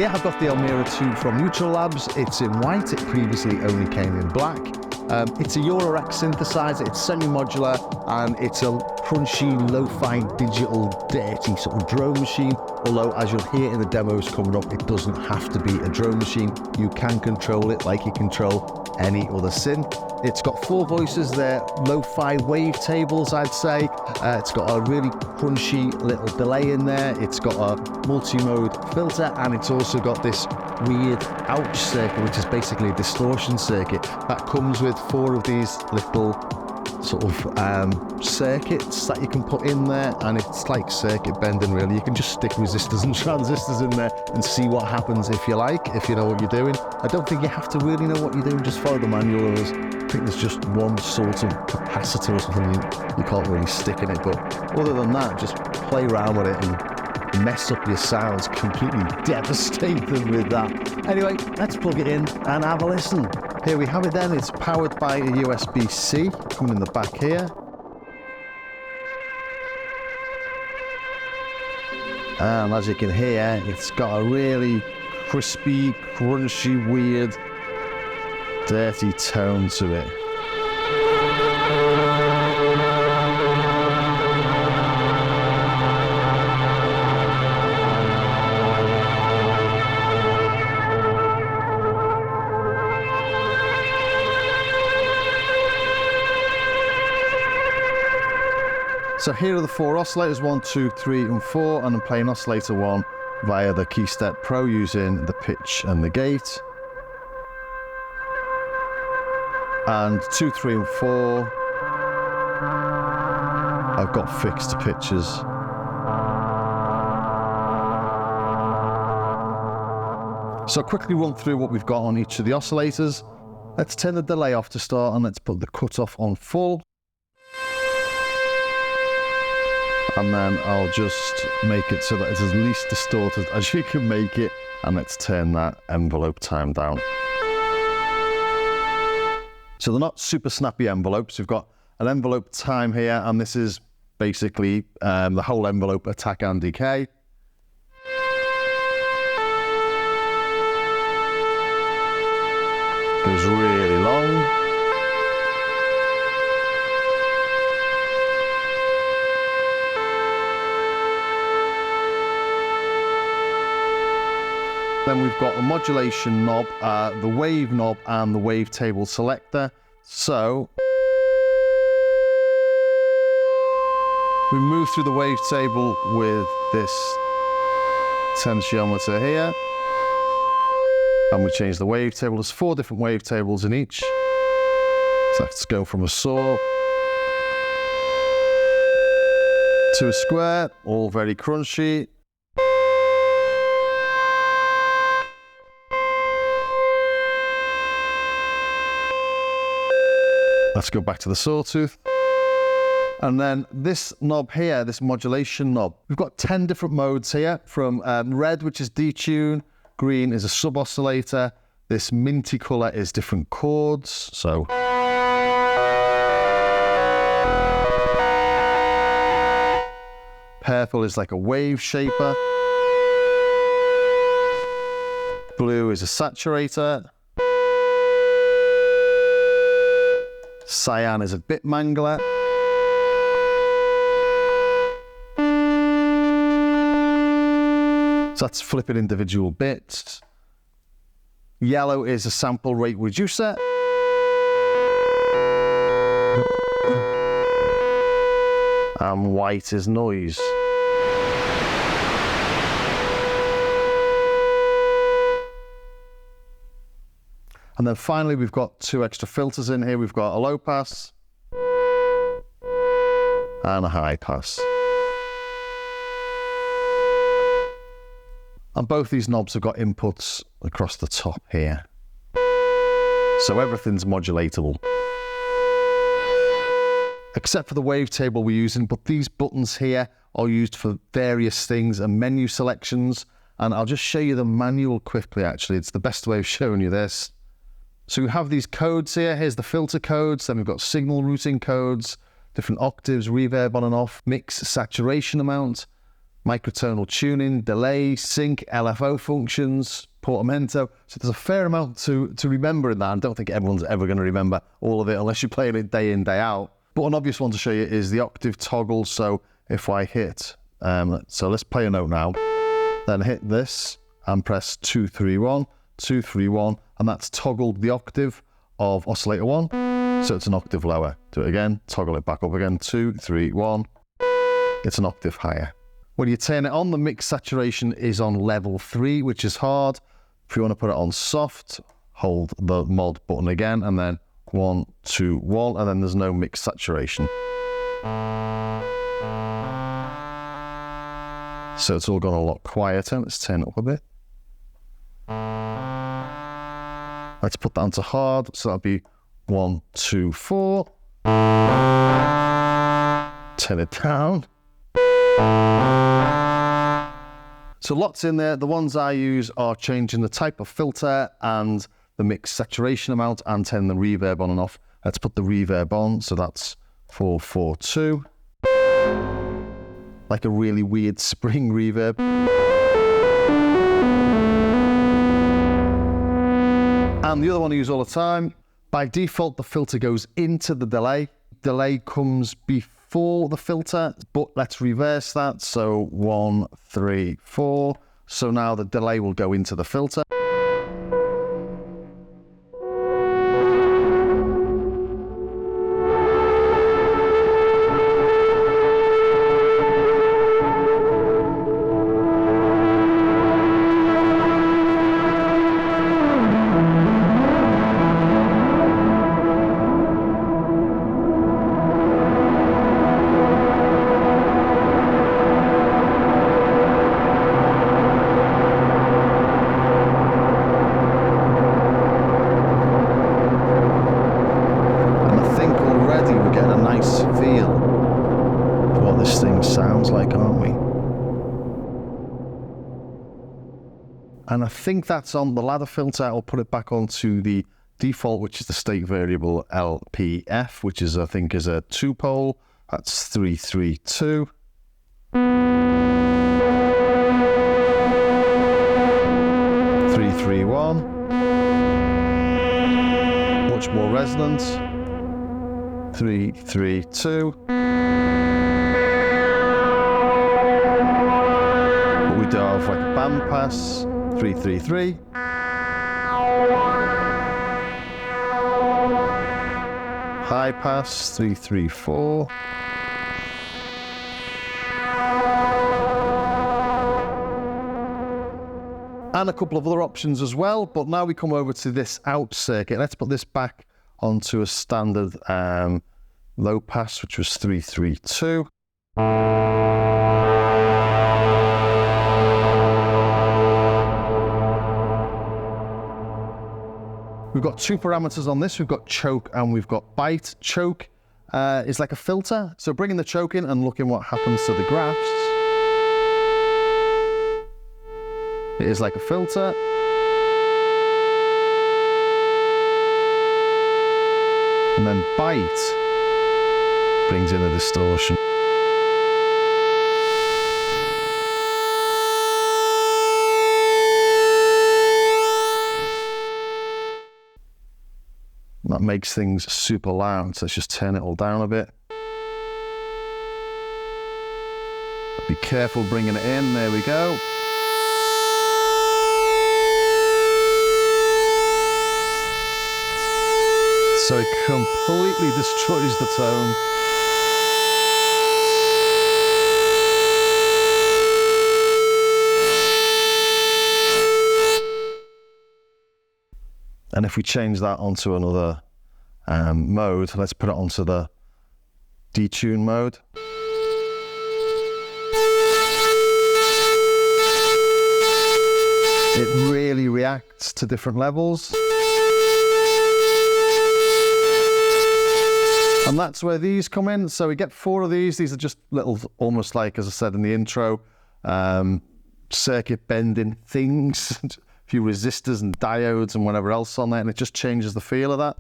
yeah, I've got the Elmyra2 from Neutral Labs. It's in white. It previously only came in black. It's a eurorack synthesizer. It's semi-modular, and it's a crunchy, lo-fi, digital, dirty sort of drone machine. Although, as you'll hear in the demos coming up, it doesn't have to be a drone machine. You can control it like you control any other synth. It's got 4 voices there, lo-fi wavetables, I'd say. It's got a really crunchy little delay in there. It's got a multimode filter, and it's also got this weird ouch circuit, which is basically a distortion circuit that comes with 4 of these little sort of circuits that you can put in there, and it's like circuit bending really. You can just stick resistors and transistors in there and see what happens if you like, if you know what you're doing. I don't think you have to really know what you're doing, just follow the manual. I think there's just one sort of capacitor or something you can't really stick in it, but other than that, just play around with it and mess up your sounds. Completely devastated with that. Anyway, let's plug it in and have a listen. Here we have it then. It's powered by a USB-C coming in the back here. And as you can hear, it's got a really crispy, crunchy, weird, dirty tone to it. So here are the 4 oscillators, 1, 2, 3, and 4, and I'm playing oscillator 1 via the Keystep Pro using the pitch and the gate. And 2, 3, and 4, I've got fixed pitches. So I'll quickly run through what we've got on each of the oscillators. Let's turn the delay off to start, and let's put the cutoff on full. And then I'll just make it so that it's as least distorted as you can make it. And let's turn that envelope time down. So they're not super snappy envelopes. We've got an envelope time here, and this is basically the whole envelope attack and decay. Goes really long. Then we've got a modulation knob, the wave knob, and the wavetable selector. So we move through the wavetable with this potentiometer here, and we change the wavetable. There's 4 different wavetables in each. So let's go from a saw to a square, all very crunchy. Let's go back to the sawtooth. And then this knob here, this modulation knob, we've got 10 different modes here, from red, which is detune, green is a sub-oscillator, this minty colour is different chords, so purple is like a wave shaper, blue is a saturator, cyan is a bit mangler, so that's flipping individual bits. Yellow is a sample rate reducer. And white is noise. And then finally, we've got 2 extra filters in here. We've got a low pass and a high pass. And both these knobs have got inputs across the top here. So everything's modulatable. Except for the wavetable we're using, but these buttons here are used for various things and menu selections. And I'll just show you the manual quickly, actually. It's the best way of showing you this. So we have these codes here. Here's the filter codes. Then we've got signal routing codes, different octaves, reverb on and off, mix, saturation amount. microtonal tuning, delay, sync, LFO functions, portamento. So there's a fair amount to remember in that. I don't think everyone's ever going to remember all of it unless you're playing it day in, day out. But an obvious one to show you is the octave toggle. So if I hit, so let's play a note now, then hit this and press 2, 3, 1, 2, 3, 1, and that's toggled the octave of oscillator 1. So it's an octave lower. Do it again, toggle it back up again, 2, 3, 1. It's an octave higher. When you turn it on, the mix saturation is on level 3, which is hard. If you want to put it on soft, hold the mod button again, and then 1, 2, 1, and then there's no mix saturation. So it's all gone a lot quieter. Let's turn it up a bit. Let's put that onto hard, so that'll be 1, 2, 4. Turn it down. So lots in there. The ones I use are changing the type of filter and the mix saturation amount and turning the reverb on and off. Let's put the reverb on. So that's 442. Like a really weird spring reverb. And the other one I use all the time, by default, the filter goes into the delay. Delay comes before the filter, but let's reverse that. So 1, 3, 4. So now the delay will go into the filter. And I think that's on the ladder filter. I'll put it back onto the default, which is the state variable LPF, which is, I think, is a 2-pole. That's 332. Three, 3, 1. Much more resonant. 3, 3, 2. But we do have like a band pass. 3, 3, 3. High pass, 3, 3, 4. And a couple of other options as well, but now we come over to this out circuit. Let's put this back onto a standard low pass, which was 3, 3, 2. We've got two parameters on this. We've got choke and we've got bite. Choke is like a filter. So bringing the choke in and looking what happens to the graphs. It is like a filter. And then bite brings in a distortion. That makes things super loud, so let's just turn it all down a bit. Be careful bringing it in, there we go. So it completely destroys the tone. And if we change that onto another mode, let's put it onto the detune mode. It really reacts to different levels. And that's where these come in. So we get 4 of these. These are just little, almost like, as I said in the intro, circuit bending things. A few resistors and diodes and whatever else on there, and it just changes the feel of that.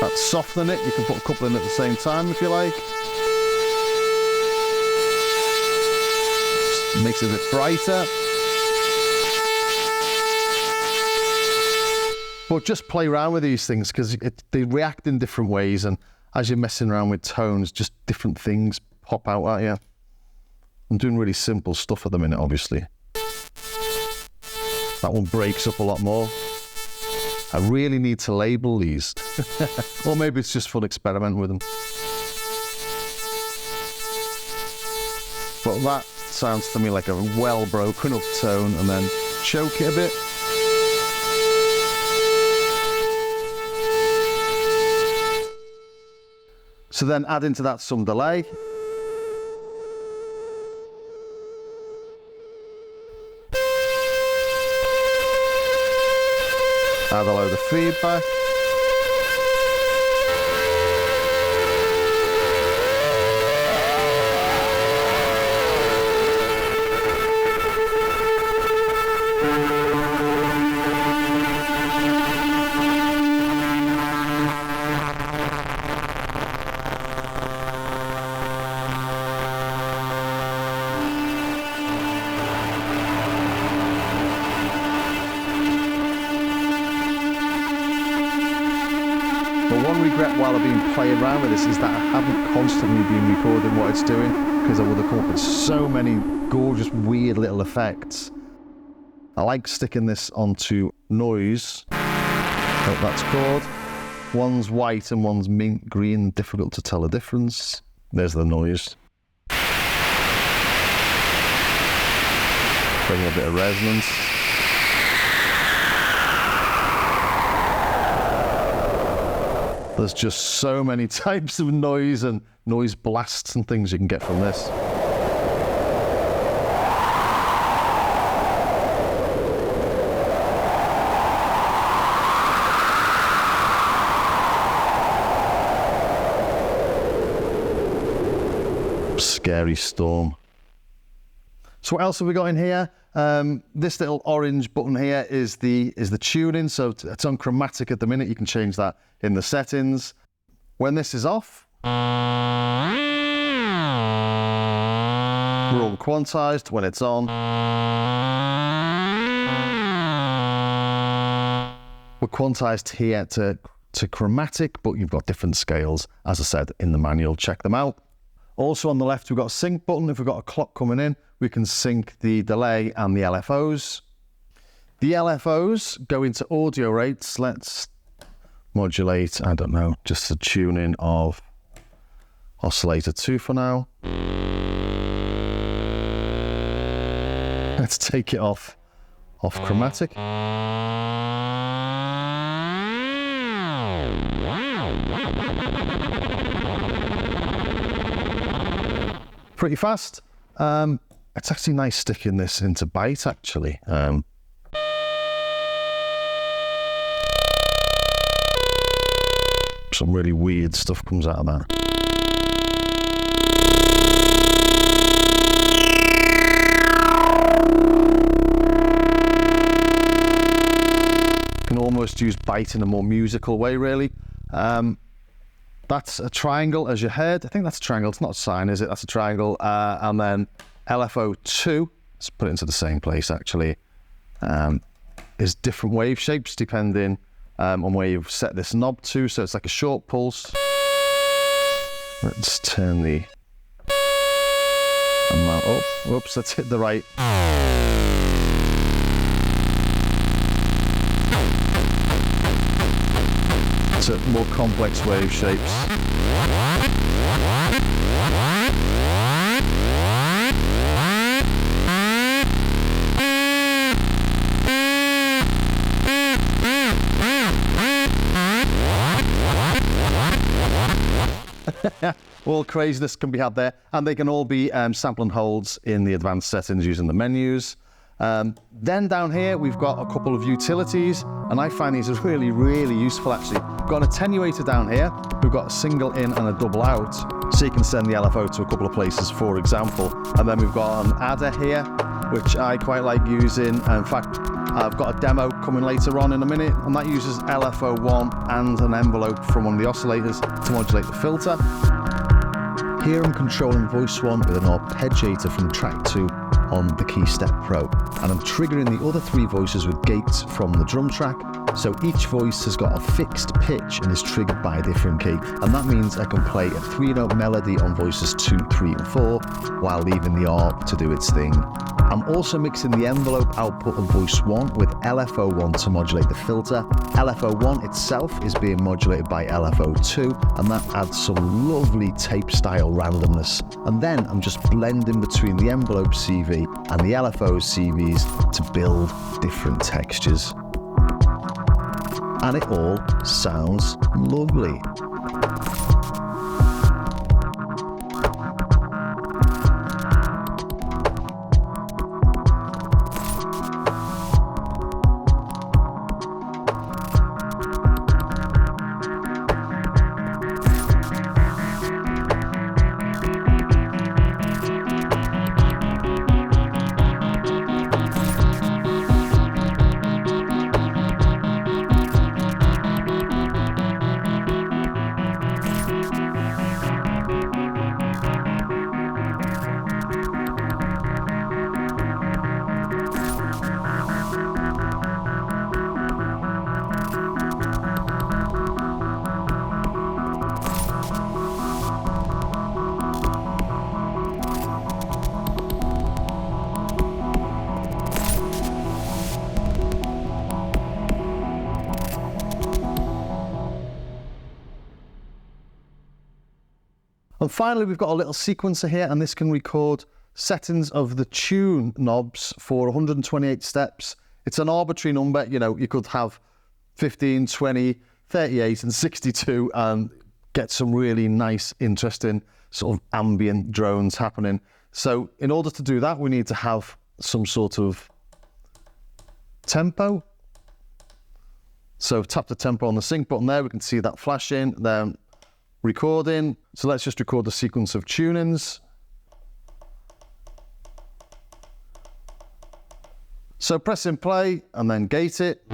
That's softening it. You can put a couple in at the same time if you like. Just makes it a bit brighter. But just play around with these things because they react in different ways, and as you're messing around with tones, just different things pop out at you. I'm doing really simple stuff at the minute, obviously. That one breaks up a lot more. I really need to label these. Or maybe it's just fun experimenting with them. But that sounds to me like a well broken up tone, and then choke it a bit. So then add into that some delay. Add a load of feedback. But one regret while I've been playing around with this is that I haven't constantly been recording what it's doing, because I would have come up with so many gorgeous, weird little effects. I like sticking this onto noise. What that's called. One's white and one's mint green, difficult to tell the difference. There's the noise. Bring a bit of resonance. There's just so many types of noise and noise blasts and things you can get from this. Scary storm. So what else have we got in here? This little orange button here is the tuning. So it's on chromatic at the minute. You can change that in the settings. When this is off, we're all quantized. When it's on, we're quantized here to chromatic, but you've got different scales, as I said in the manual. Check them out. Also on the left, we've got a sync button. If we've got a clock coming in, we can sync the delay and the LFOs. The LFOs go into audio rates. Let's modulate, I don't know, just the tuning of Oscillator 2 for now. Let's take it off chromatic. Pretty fast. It's actually nice sticking this into byte, actually. Some really weird stuff comes out of that. You can almost use byte in a more musical way, really. That's a triangle as your head. I think that's a triangle. It's not a sine, is it? That's a triangle. And then LFO2, let's put it into the same place, actually, is different wave shapes depending on where you've set this knob to. So it's like a short pulse. Let's turn the amount up. Whoops, let's hit the right. To more complex wave shapes. All craziness can be had there, and they can all be sample and holds in the advanced settings using the menus. Then down here we've got a couple of utilities, and I find these are really, really useful actually. We've got an attenuator down here, we've got a single in and a double out, so you can send the LFO to a couple of places, for example. And then we've got an adder here, which I quite like using. In fact, I've got a demo coming later on in a minute, and that uses LFO1 and an envelope from one of the oscillators to modulate the filter. Here I'm controlling voice 1 with an arpeggiator from track 2 on the Keystep Pro, and I'm triggering the other 3 voices with gates from the drum track, so each voice has got a fixed pitch and is triggered by a different key, and that means I can play a 3-note melody on voices 2, 3 and 4 while leaving the arp to do its thing. I'm also mixing the envelope output of voice 1 with LFO1 to modulate the filter. LFO1 itself is being modulated by LFO2, and that adds some lovely tape style randomness. And then I'm just blending between the envelope CV and the LFO CVs to build different textures. And it all sounds lovely. And finally, we've got a little sequencer here, and this can record settings of the tune knobs for 128 steps. It's an arbitrary number, you know, you could have 15, 20, 38 and 62 and get some really nice, interesting sort of ambient drones happening. So in order to do that, we need to have some sort of tempo. So tap the tempo on the sync button there, we can see that flashing, then recording. So let's just record the sequence of tunings. So press in play and then gate it.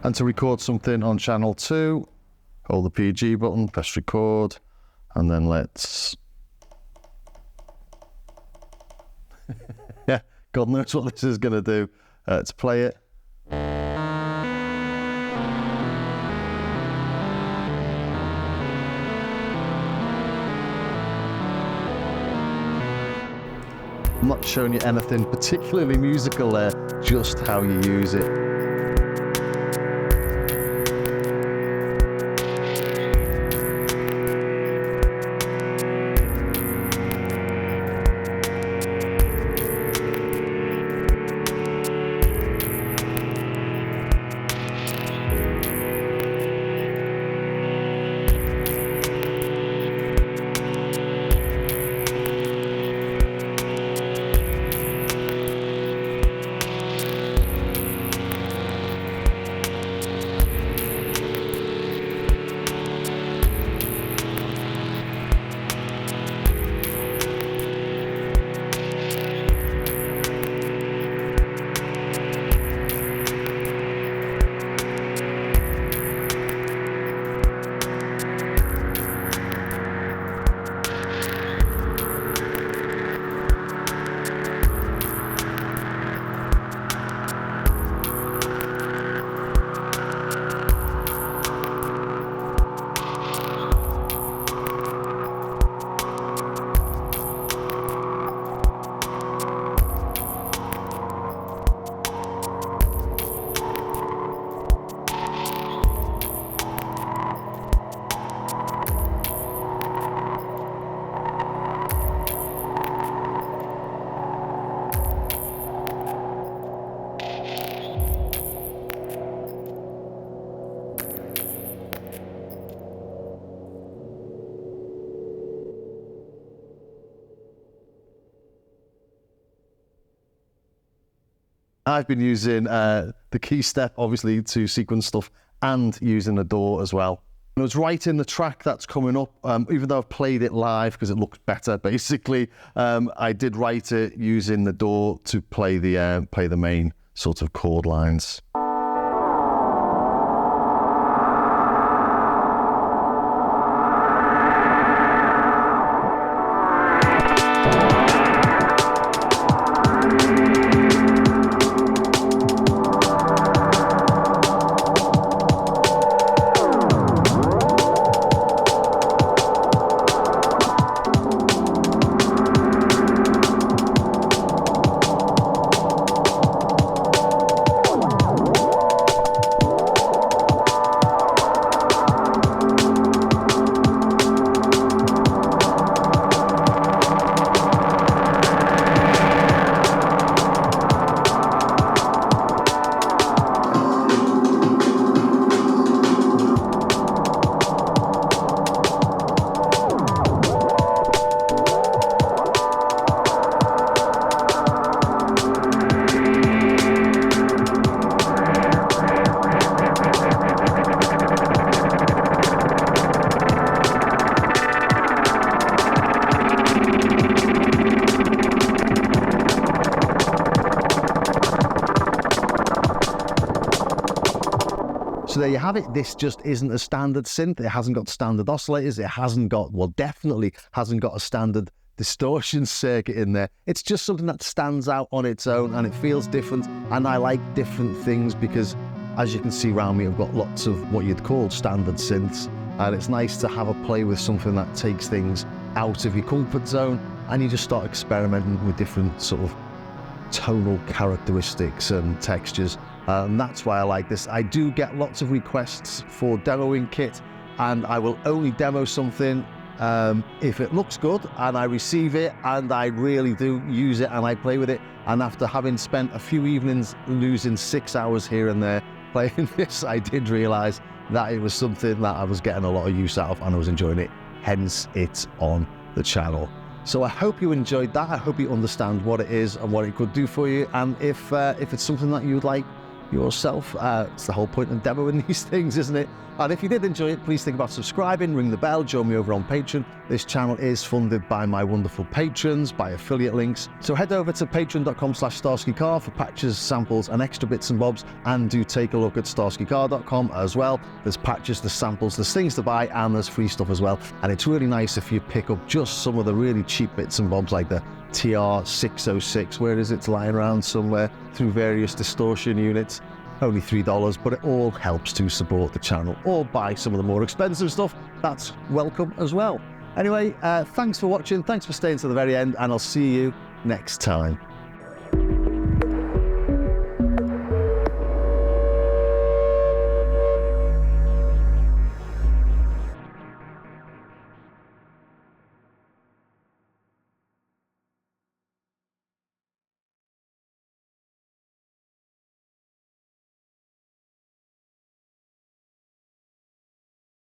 And to record something on channel 2, hold the PG button, press record, and then let's... yeah, God knows what this is going to do. Let's play it. I'm not showing you anything particularly musical there, just how you use it. I've been using the Keystep, obviously, to sequence stuff and using a DAW as well. I was writing the track that's coming up, even though I've played it live because it looks better, basically. I did write it using the DAW to play the main sort of chord lines. So there you have it. This just isn't a standard synth. It hasn't got standard oscillators. It hasn't got, well, definitely hasn't got a standard distortion circuit in there. It's just something that stands out on its own and it feels different. And I like different things because, as you can see around me, I've got lots of what you'd call standard synths. And it's nice to have a play with something that takes things out of your comfort zone and you just start experimenting with different sort of tonal characteristics and textures. And that's why I like this. I do get lots of requests for demoing kit, and I will only demo something if it looks good and I receive it and I really do use it and I play with it. And after having spent a few evenings losing 6 hours here and there playing this, I did realize that it was something that I was getting a lot of use out of and I was enjoying it. Hence it's on the channel. So I hope you enjoyed that. I hope you understand what it is and what it could do for you. And if it's something that you would like yourself, it's the whole point of demoing these things, isn't it? And if you did enjoy it, please think about subscribing, ring the bell, join me over on Patreon. This channel is funded by my wonderful patrons, by affiliate links. So head over to patreon.com/StarskyCar for patches, samples, and extra bits and bobs. And do take a look at StarskyCar.com as well. There's patches, there's samples, there's things to buy, and there's free stuff as well. And it's really nice if you pick up just some of the really cheap bits and bobs like the TR606, where is it? It's lying around somewhere, through various distortion units. Only $3, but it all helps to support the channel. Or buy some of the more expensive stuff. That's welcome as well. Anyway, thanks for watching. Thanks for staying to the very end, and I'll see you next time.